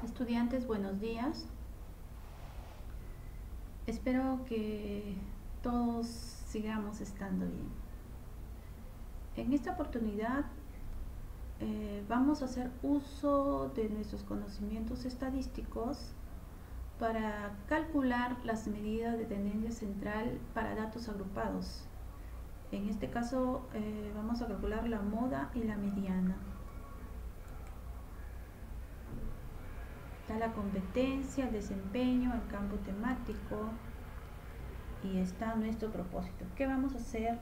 Estudiantes, buenos días. Espero que todos sigamos estando bien. En esta oportunidad vamos a hacer uso de nuestros conocimientos estadísticos para calcular las medidas de tendencia central para datos agrupados. En este caso vamos a calcular la moda y la mediana. Está la competencia, el desempeño, el campo temático y está nuestro propósito. ¿Qué vamos a hacer?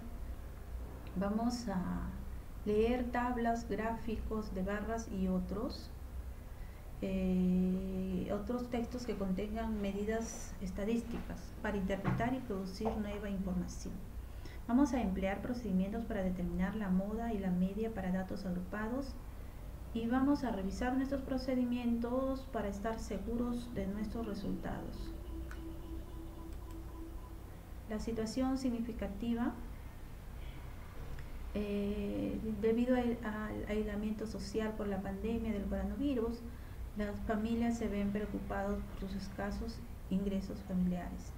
Vamos a leer tablas, gráficos de barras y otros textos que contengan medidas estadísticas para interpretar y producir nueva información. Vamos a emplear procedimientos para determinar la moda y la media para datos agrupados y vamos a revisar nuestros procedimientos para estar seguros de nuestros resultados. La situación significativa. Debido al aislamiento social por la pandemia del coronavirus, las familias se ven preocupadas por sus escasos ingresos familiares.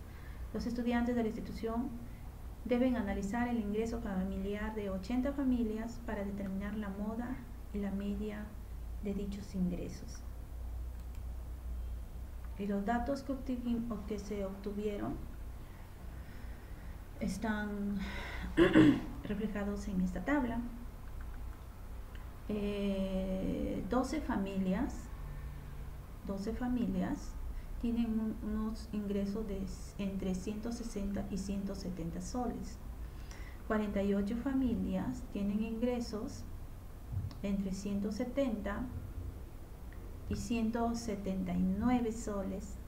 Los estudiantes de la institución deben analizar el ingreso familiar de 80 familias para determinar la moda y la media de dichos ingresos. Y los datos que se obtuvieron están reflejados en esta tabla. 12 familias tienen unos ingresos de entre 160 y 170 soles. 48 familias tienen ingresos entre 170 y 179 soles.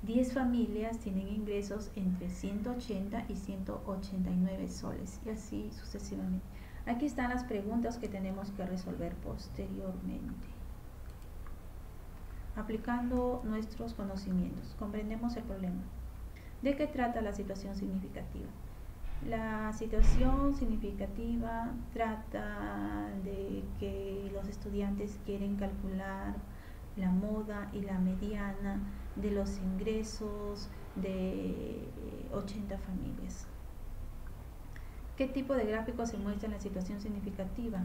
10 familias tienen ingresos entre 180 y 189 soles y así sucesivamente. Aquí están las preguntas que tenemos que resolver posteriormente. Aplicando nuestros conocimientos, comprendemos el problema. ¿De qué trata la situación significativa? La situación significativa trata de que los estudiantes quieren calcular la moda y la mediana de los ingresos de 80 familias. ¿Qué tipo de gráfico se muestra en la situación significativa?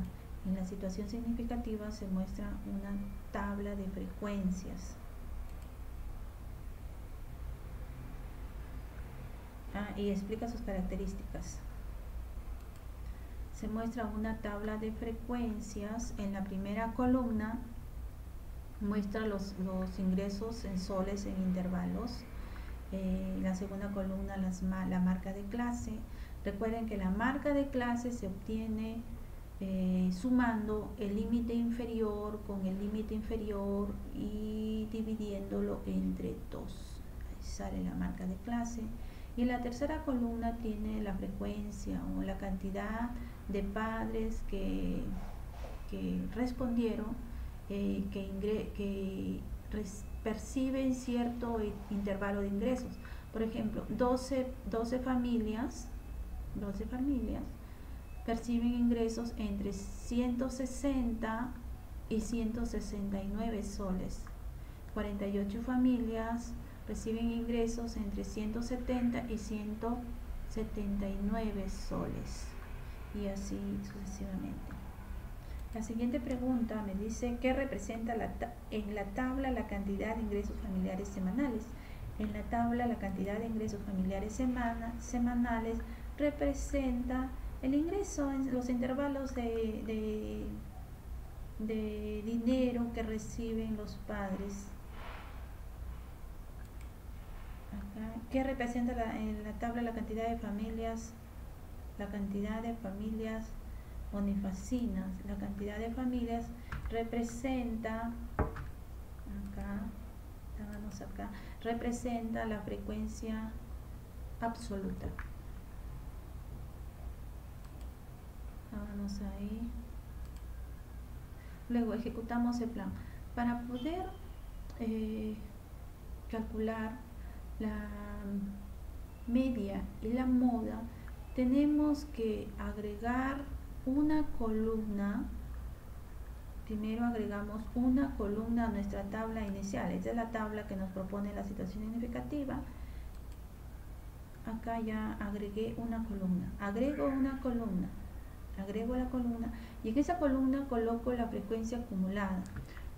En la situación significativa se muestra una tabla de frecuencias. Y explica sus características. Se muestra una tabla de frecuencias. En la primera columna muestra los ingresos en soles en intervalos. La segunda columna la marca de clase. Recuerden que la marca de clase se obtiene sumando el límite inferior con el límite inferior y dividiéndolo entre 2. Ahí sale la marca de clase. Y la tercera columna tiene la frecuencia o la cantidad de padres que respondieron, que perciben cierto intervalo de ingresos. Por ejemplo, 12 familias perciben ingresos entre 160 y 169 soles. 48 familias reciben ingresos entre 170 y 179 soles y así sucesivamente. La siguiente pregunta me dice ¿qué representa en la tabla la cantidad de ingresos familiares semanales? En la tabla la cantidad de ingresos familiares semanales representa el ingreso en los intervalos de dinero que reciben los padres. Acá. ¿Qué representa en la tabla la cantidad de familias? La cantidad de familias bonifacinas. La cantidad de familias representa representa la frecuencia absoluta. Vámonos ahí. Luego ejecutamos el plan. Para poder calcular la media y la moda, tenemos que agregar una columna primero agregamos una columna a nuestra tabla inicial. Esta es la tabla que nos propone la situación significativa. Acá ya agregué una columna, agrego una columna, agrego la columna y en esa columna coloco la frecuencia acumulada.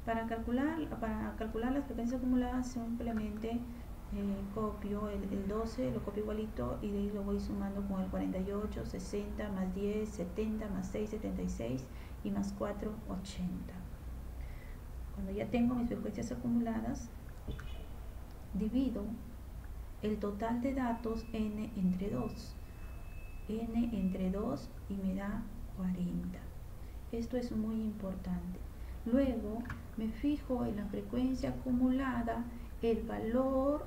Para calcular la frecuencia acumulada simplemente copio el 12, lo copio igualito y de ahí lo voy sumando con el 48, 60, más 10, 70, más 6, 76 y más 4, 80. Cuando ya tengo mis frecuencias acumuladas, divido el total de datos n entre 2. N entre 2 y me da 40. Esto es muy importante. Luego me fijo en la frecuencia acumulada, el valor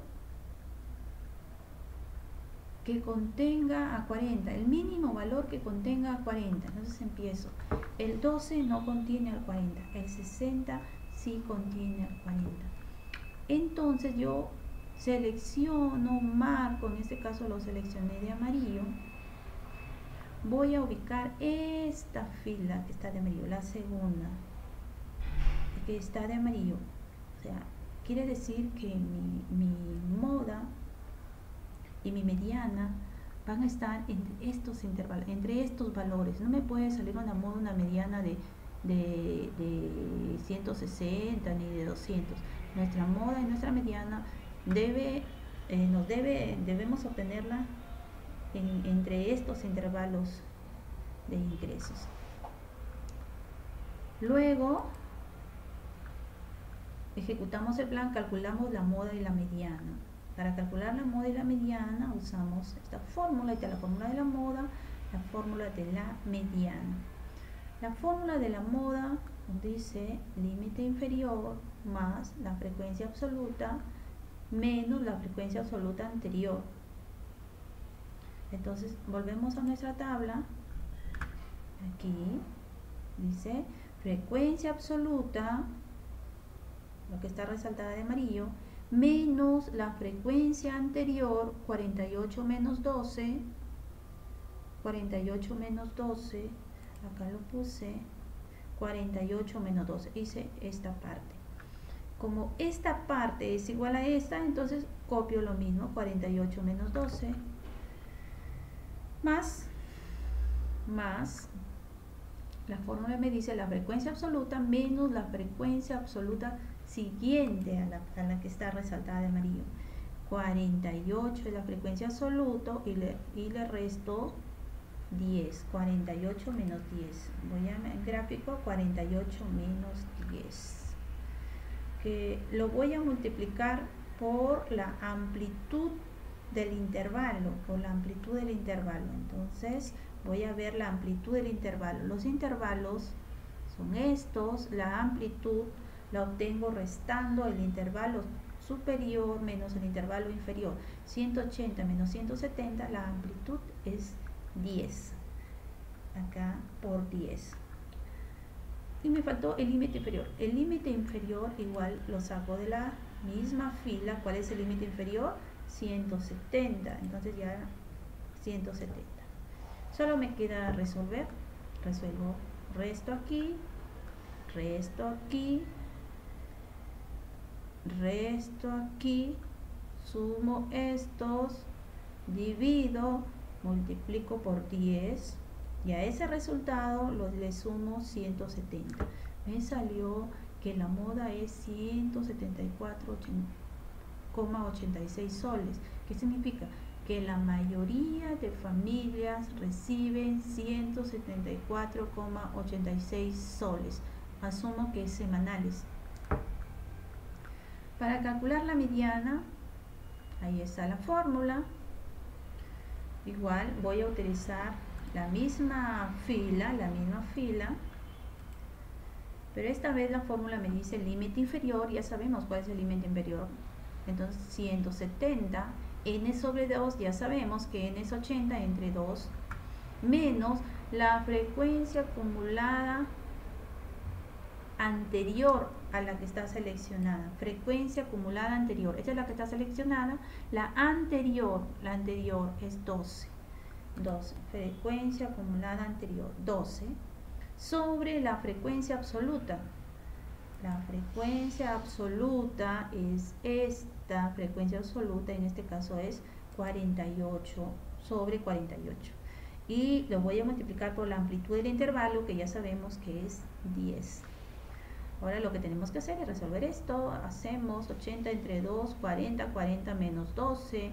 que contenga a 40, el mínimo valor que contenga a 40. Entonces empiezo. El 12 no contiene al 40, el 60 sí contiene al 40. Entonces yo selecciono, marco, en este caso lo seleccioné de amarillo. Voy a ubicar esta fila que está de amarillo, la segunda, que está de amarillo. O sea, quiere decir que mi moda y mi mediana van a estar entre estos intervalos, entre estos valores. No me puede salir una moda, una mediana de 160 ni de 200. Nuestra moda y nuestra mediana debemos obtenerla entre estos intervalos de ingresos. Luego ejecutamos el plan, calculamos la moda y la mediana. Para calcular la moda y la mediana usamos esta fórmula. Esta es la fórmula de la moda, la fórmula de la mediana. La fórmula de la moda dice límite inferior más la frecuencia absoluta menos la frecuencia absoluta anterior. Entonces volvemos a nuestra tabla. Aquí dice frecuencia absoluta, lo que está resaltada de amarillo, menos la frecuencia anterior, 48 menos 12, 48 menos 12, acá lo puse, 48 menos 12, hice esta parte. Como esta parte es igual a esta, entonces copio lo mismo, 48 menos 12, más la fórmula me dice la frecuencia absoluta menos la frecuencia absoluta siguiente a la que está resaltada de amarillo. 48 es la frecuencia absoluta y le resto 10. 48 menos 10. Voy a gráfico 48 menos 10. Que lo voy a multiplicar por la amplitud del intervalo, Entonces voy a ver la amplitud del intervalo. Los intervalos son estos, la amplitud la obtengo restando el intervalo superior menos el intervalo inferior. 180 menos 170, la amplitud es 10. Acá por 10. Y me faltó el límite inferior. El límite inferior igual lo saco de la misma fila. ¿Cuál es el límite inferior? 170. Entonces ya 170. Solo me queda resolver. Resuelvo. Resto aquí. Resto aquí. Resto aquí. Sumo estos. Divido. Multiplico por 10. Y a ese resultado le sumo 170. Me salió que la moda es 174,86 soles. ¿Qué significa? Que la mayoría de familias reciben 174,86 soles. Asumo que es semanales. Para calcular la mediana, ahí está la fórmula. Igual voy a utilizar la misma fila, pero esta vez la fórmula me dice el límite inferior. Ya sabemos cuál es el límite inferior. Entonces 170, n sobre 2, ya sabemos que n es 80 entre 2, menos la frecuencia acumulada anterior a la que está seleccionada. Frecuencia acumulada anterior, esta es la que está seleccionada. La anterior es 12. 12, frecuencia acumulada anterior, 12, sobre la frecuencia absoluta. La frecuencia absoluta es esta, frecuencia absoluta en este caso es 48 sobre 48. Y lo voy a multiplicar por la amplitud del intervalo, que ya sabemos que es 10. Ahora lo que tenemos que hacer es resolver esto. Hacemos 80 entre 2, 40, 40 menos 12.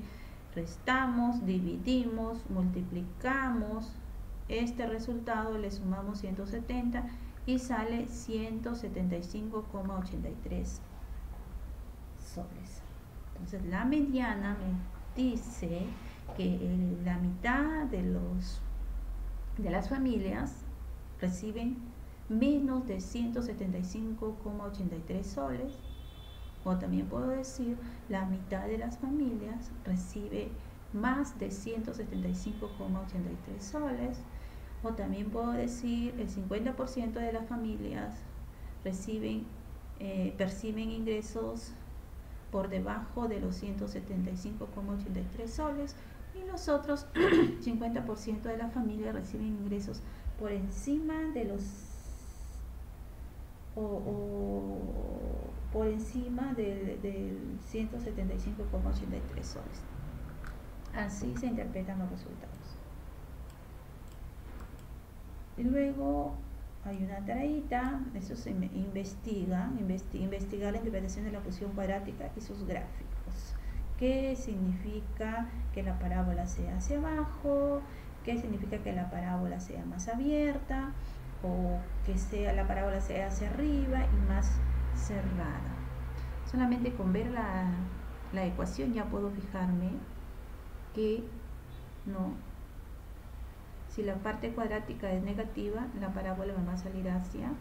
Restamos, dividimos, multiplicamos este resultado, le sumamos 170 y sale 175,83 soles. Entonces la mediana me dice que la mitad de las familias reciben menos de 175,83 soles, o también puedo decir la mitad de las familias recibe más de 175,83 soles, o también puedo decir el 50% de las familias perciben ingresos por debajo de los 175,83 soles, y los otros 50% de las familias reciben ingresos por encima de los por encima del 175,83 soles. Así se interpretan los resultados. Y luego hay una tareita, eso se investigar la interpretación de la función cuadrática y sus gráficos. ¿Qué significa que la parábola sea hacia abajo? ¿Qué significa que la parábola sea más abierta? O que la parábola sea hacia arriba y más cerrada. Solamente con ver la ecuación ya puedo fijarme que si la parte cuadrática es negativa, la parábola me va a salir hacia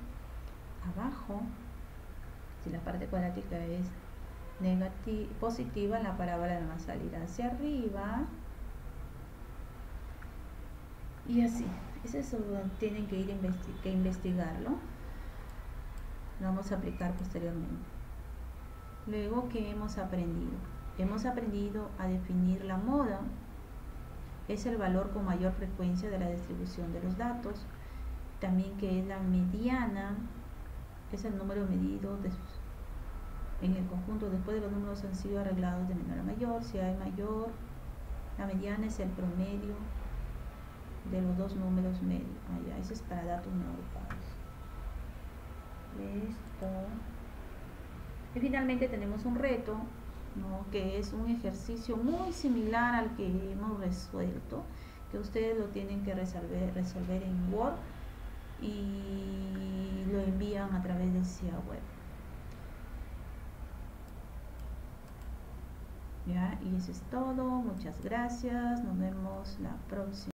abajo. Si la parte cuadrática es positiva, la parábola me va a salir hacia arriba. Y así. Eso tienen que investigarlo. Lo vamos a aplicar posteriormente. Luego, ¿qué hemos aprendido? Hemos aprendido a definir la moda. Es el valor con mayor frecuencia de la distribución de los datos. También que es la mediana, es el número medido en el conjunto después de los números han sido arreglados de menor a mayor. Si hay mayor, la mediana es el promedio de los dos números medios. Eso es para datos no agrupados. Listo. Y finalmente tenemos un reto, que es un ejercicio muy similar al que hemos resuelto, que ustedes lo tienen que resolver en Word y lo envían a través de SIA Web. ¿Ya? Y eso es todo. Muchas gracias. Nos vemos la próxima.